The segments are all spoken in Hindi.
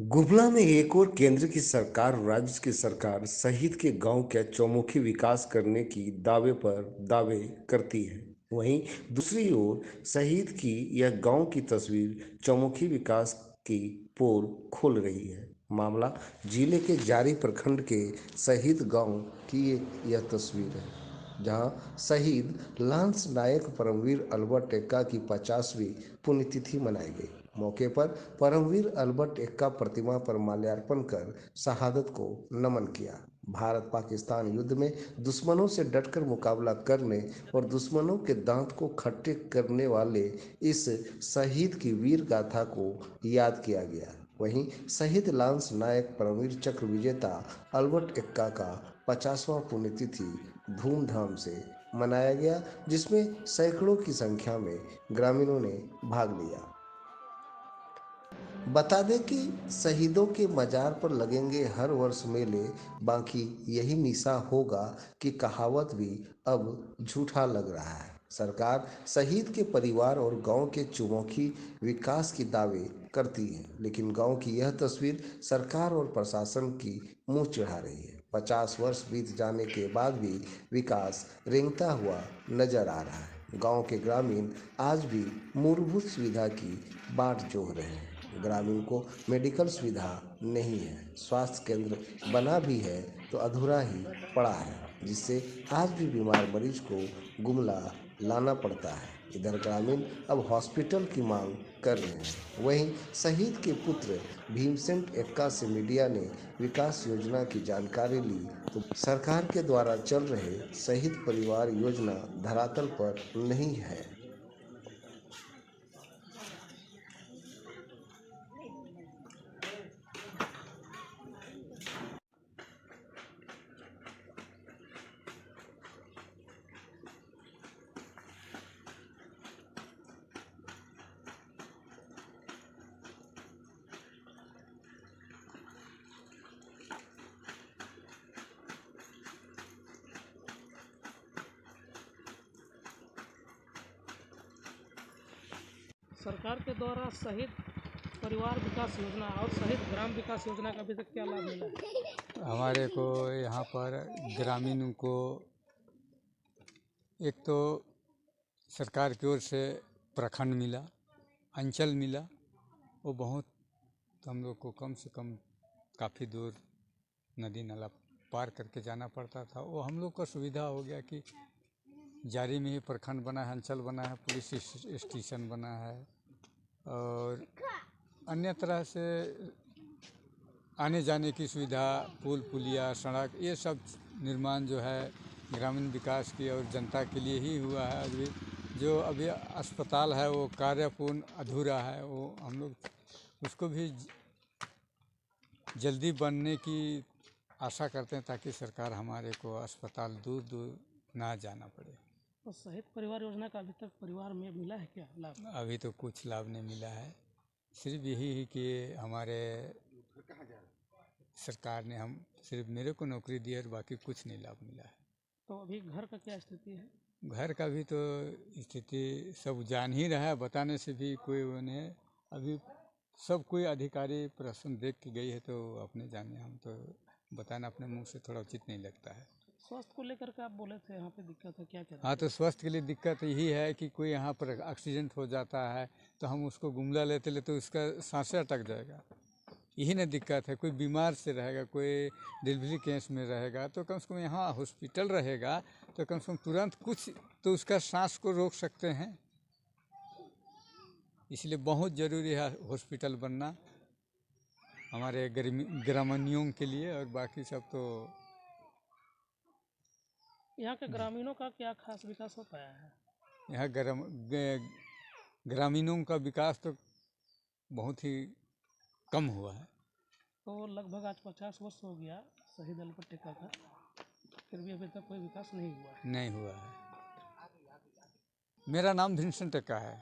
गुमला में एक और केंद्र की सरकार और राज्य की सरकार शहीद के गांव के चौमुखी विकास करने की दावे पर दावे करती है। वहीं दूसरी ओर शहीद की यह गांव की तस्वीर चौमुखी विकास की पोल खोल रही है। मामला जिले के जारी प्रखंड के शहीद गांव की यह तस्वीर है, जहां शहीद लांस नायक परमवीर अल्बर्ट एक्का की 50वीं पुण्यतिथि मनाई गई। मौके पर परमवीर अल्बर्ट एक्का प्रतिमा पर माल्यार्पण कर शहादत को नमन किया। भारत पाकिस्तान युद्ध में दुश्मनों से डटकर मुकाबला करने और दुश्मनों के दांत को खट्टे करने वाले इस शहीद की वीर गाथा को याद किया गया। वहीं शहीद लांस नायक परमवीर चक्र विजेता अल्बर्ट एक्का का 50वां पुण्यतिथि धूमधाम से मनाया गया, जिसमें सैकड़ों की संख्या में ग्रामीणों ने भाग लिया। बता दें कि शहीदों के मजार पर लगेंगे हर वर्ष मेले, बाकी यही निशा होगा कि कहावत भी अब झूठा लग रहा है। सरकार शहीद के परिवार और गांव के चुमुखी विकास की दावे करती है, लेकिन गांव की यह तस्वीर सरकार और प्रशासन की मुंह चढ़ा रही है। 50 वर्ष बीत जाने के बाद भी विकास रेंगता हुआ नजर आ रहा है। गांव के ग्रामीण आज भी मूलभूत सुविधा की बाट जोह रहे हैं। ग्रामीण को मेडिकल सुविधा नहीं है, स्वास्थ्य केंद्र बना भी है तो अधूरा ही पड़ा है, जिससे आज भी बीमार मरीज को गुमला लाना पड़ता है। इधर ग्रामीण अब हॉस्पिटल की मांग कर रहे हैं। वहीं शहीद के पुत्र भीमसेन एक्का से मीडिया ने विकास योजना की जानकारी ली तो सरकार के द्वारा चल रहे शहीद परिवार योजना धरातल पर नहीं है। सरकार के द्वारा शहीद परिवार विकास योजना और शहीद ग्राम विकास योजना का अभी तक क्या लाभ मिला है? हमारे को यहाँ पर ग्रामीणों को एक तो सरकार की ओर से प्रखंड मिला, अंचल मिला। वो बहुत हम लोग को कम से कम काफ़ी दूर नदी नाला पार करके जाना पड़ता था। वो हम लोग का सुविधा हो गया कि जारी में ही प्रखंड बना है, अंचल बना है, पुलिस स्टेशन बना है और अन्य तरह से आने जाने की सुविधा, पुल पुलिया, सड़क, ये सब निर्माण जो है ग्रामीण विकास की और जनता के लिए ही हुआ है। अभी जो अभी अस्पताल है वो कार्यपूर्ण अधूरा है, वो हम लोग उसको भी जल्दी बनने की आशा करते हैं ताकि सरकार हमारे को अस्पताल दूर दूर ना जाना पड़े। तो शहीद परिवार योजना का अभी तक परिवार में मिला है क्या लाभ? अभी तो कुछ लाभ नहीं मिला है, सिर्फ यही है कि हमारे सरकार ने हम सिर्फ मेरे को नौकरी दी है और बाकी कुछ नहीं लाभ मिला है। तो अभी घर का क्या स्थिति है? घर का भी तो स्थिति सब जान ही रहा है, बताने से भी कोई उन्हें अभी सब कोई अधिकारी प्रश्न देख के गई है तो अपने जाने, हम तो बताना अपने मुंह से थोड़ा उचित नहीं लगता है। स्वास्थ्य को लेकर के आप बोले थे यहाँ पे दिक्कत है, क्या क्या? हाँ, तो स्वास्थ्य के लिए दिक्कत यही है कि कोई यहाँ पर एक्सीडेंट हो जाता है तो हम उसको गुमला लेते तो उसका सांसें अटक जाएगा, यही ना दिक्कत है। कोई बीमार से रहेगा, कोई डिलीवरी केस में रहेगा तो कम से कम यहाँ हॉस्पिटल रहेगा तो कम से कम तुरंत कुछ तो उसका सांस को रोक सकते हैं। इसलिए बहुत ज़रूरी है हॉस्पिटल बनना हमारे ग्रामीणों के लिए, और बाकी सब तो यहाँ के ग्रामीणों का क्या खास विकास हो पाया है? यहाँ ग्रामीणों का विकास तो बहुत ही कम हुआ है। तो लगभग आज 50 वर्ष हो गया शहीद अल्बर्ट एक्का का, फिर भी अभी तक कोई विकास नहीं हुआ है। नहीं हुआ है। मेरा नाम भीमसेन एक्का है।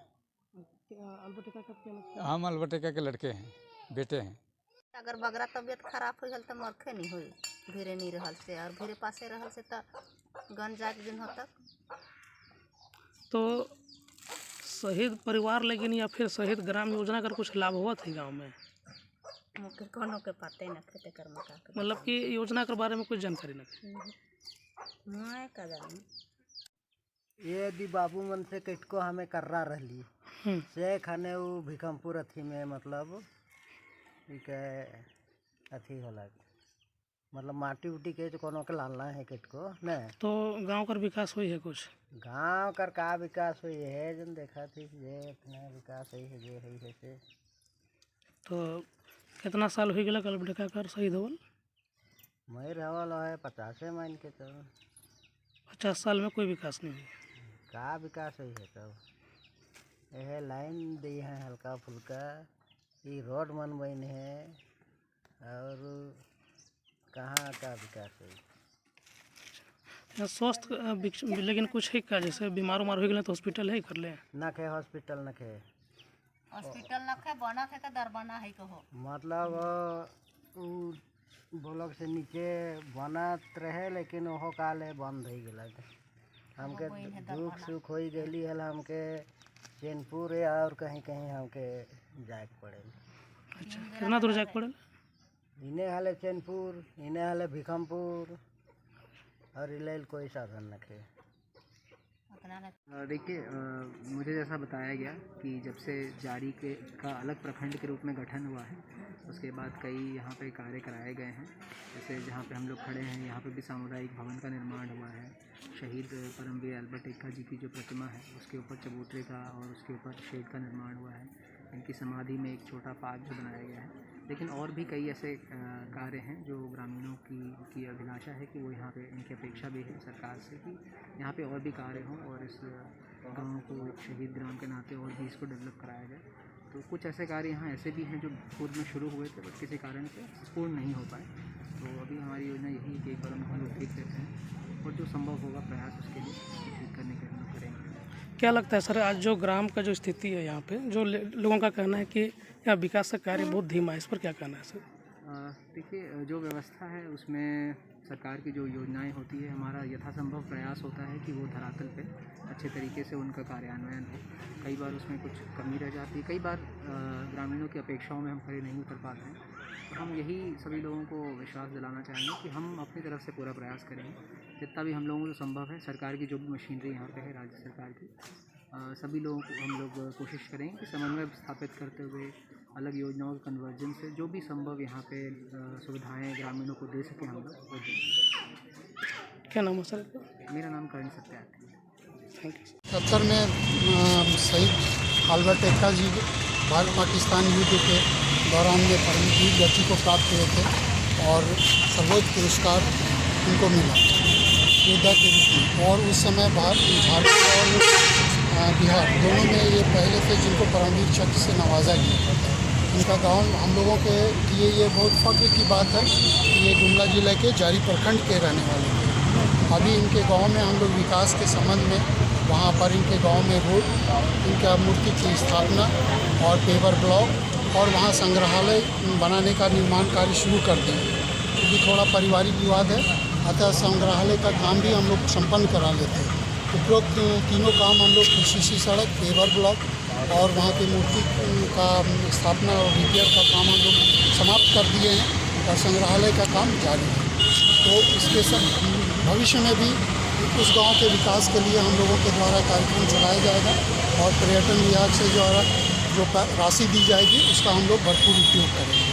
अल्बर्ट एक्का का क्या लगता है? हम अल्बर्ट एक्का के लड़के हैं, बेटे हैं। अगर बगरा तबियत खराब हो गल तो मरखे नहीं हुई, भीरे नहीं रहल से और भीरे पासे रहल से तो गन जाके दिन तक। तो शहीद परिवार लेकिन या फिर शहीद ग्राम योजना का कुछ लाभ हुआ था गांव में? मुके कोनो के पते न खेते कर में का मतलब कि योजना के बारे में कुछ जानकारी नहीं। मैं का जानी ये दी बाबू मन से किटको हमें कर्रा रहली से खाने वो भिकमपुर अथी में मतलब के अथी होला मतलब माटी उटी के कोनो के लालना है किटको न तो गांव का विकास हुई है कुछ? गांव कर का विकास हुई है जन देखा थी ये इतना विकास है जे है से तो कितना साल हो गया कल बेटा कर शहीद होल? मैं रहल है 50 मान के तो 50 साल में कोई विकास नहीं हुआ। का विकास हुई है तब यह लाइन दी है हल्का फुल्का ये रोड मन बन है और कहाँ का विकास हुई स्वस्थ लेकिन कुछ है क्या, जैसे बीमार उमार हो गए तो हॉस्पिटल है कर ले? न खे हॉस्पिटल न खे हॉस्पिटल न खे बना थे का दरबना है कहो मतलब उ ब्लॉक से नीचे बनत रहे लेकिन ओहो काले बंद हो गया हमके दुख सुख हो गई है हमके चैनपुर और कहीं कहीं हमके जाए पड़े। अच्छा कितना दूर जाके पड़े? इन्हें हाले चैनपुर इन्हें हाले भिकमपुर और इलाइल कोई साधन न खे। देखिए मुझे जैसा बताया गया कि जब से जारी का अलग प्रखंड के रूप में गठन हुआ है उसके बाद कई यहाँ पे कार्य कराए गए हैं। जैसे जहाँ पे हम लोग खड़े हैं यहाँ पे भी सामुदायिक भवन का निर्माण हुआ है। शहीद परमवीर अल्बर्ट एक्का जी की जो प्रतिमा है उसके ऊपर चबूतरे का और उसके ऊपर शेड का निर्माण हुआ है। इनकी समाधि में एक छोटा पार्क भी बनाया गया है। लेकिन और भी कई ऐसे कार्य हैं जो ग्रामीणों की अभिलाषा है कि वो यहाँ पे इनकी अपेक्षा भी है सरकार से कि यहाँ पे और भी कार्य हों और इस गांव को एक शहीद ग्राम के नाते और भी इसको डेवलप कराया जाए। तो कुछ ऐसे कार्य यहाँ ऐसे भी हैं जो पूर्व में शुरू हुए थे बट किसी कारण से पूर्ण नहीं हो पाए। तो अभी हमारी योजना यही है कि एक बार हम लोग ठीक करते हैं और जो संभव होगा प्रयास उसके लिए ठीक करने के हम लोग करेंगे। क्या लगता है सर आज जो ग्राम का जो स्थिति है यहाँ पे जो लोगों का कहना है कि यहाँ विकास का कार्य बहुत धीमा है, इस पर क्या कहना है सर? देखिए जो व्यवस्था है उसमें सरकार की जो योजनाएं होती है हमारा यथासंभव प्रयास होता है कि वो धरातल पे अच्छे तरीके से उनका कार्यान्वयन हो। कई बार उसमें कुछ कमी रह जाती है, कई बार ग्रामीणों की अपेक्षाओं में हम खड़े नहीं उतर पाते हैं। तो हम यही सभी लोगों को विश्वास दिलाना चाहेंगे कि हम अपनी तरफ से पूरा प्रयास करेंगे जितना भी हम लोगों को संभव है। सरकार की जो भी मशीनरी यहाँ पे है राज्य सरकार की सभी लोगों को हम लोग कोशिश करेंगे कि समन्वय स्थापित करते हुए अलग योजनाओं के कन्वर्जन से जो भी संभव यहाँ पे सुविधाएं ग्रामीणों को दे सकें हम लोग वो दें। क्या नाम है सर? मेरा नाम करण सत्यार्थी है। Thank you. 70 में शहीद अल्बर्ट एक्का जी भारत पाकिस्तान युद्ध के दौरान में परमवीर गति को प्राप्त हुए थे और सर्वोच्च पुरस्कार उनको मिला योद्धा के रूप में। और उस समय झारखंड और बिहार दोनों में ये पहले थे जिनको परमवीर चक्र से नवाजा गया। उनका गांव हम लोगों के लिए ये बहुत फख्र की बात है कि ये गुमला जिले के जारी प्रखंड के रहने वाले थे। अभी इनके गांव में हम लोग विकास के संबंध में वहाँ पर इनके गांव में रोड, इनका मूर्ति की स्थापना और पेवर ब्लॉक और वहाँ संग्रहालय बनाने का निर्माण कार्य शुरू कर दें। क्योंकि थोड़ा पारिवारिक विवाद है अतः संग्रहालय का काम भी हम लोग संपन्न करा लेते हैं। उपरोक्त तीनों काम हम लोग सीसी सड़क, पेवर ब्लॉक और वहाँ की मूर्ति का स्थापना और रिपेयर का काम हम लोग समाप्त कर दिए हैं और संग्रहालय का काम जारी है। तो इसके सब भविष्य में भी उस गांव के विकास के लिए हम लोगों के द्वारा कार्यक्रम चलाया जाएगा और पर्यटन विभाग से जो राशि दी जाएगी उसका हम लोग भरपूर उपयोग करेंगे।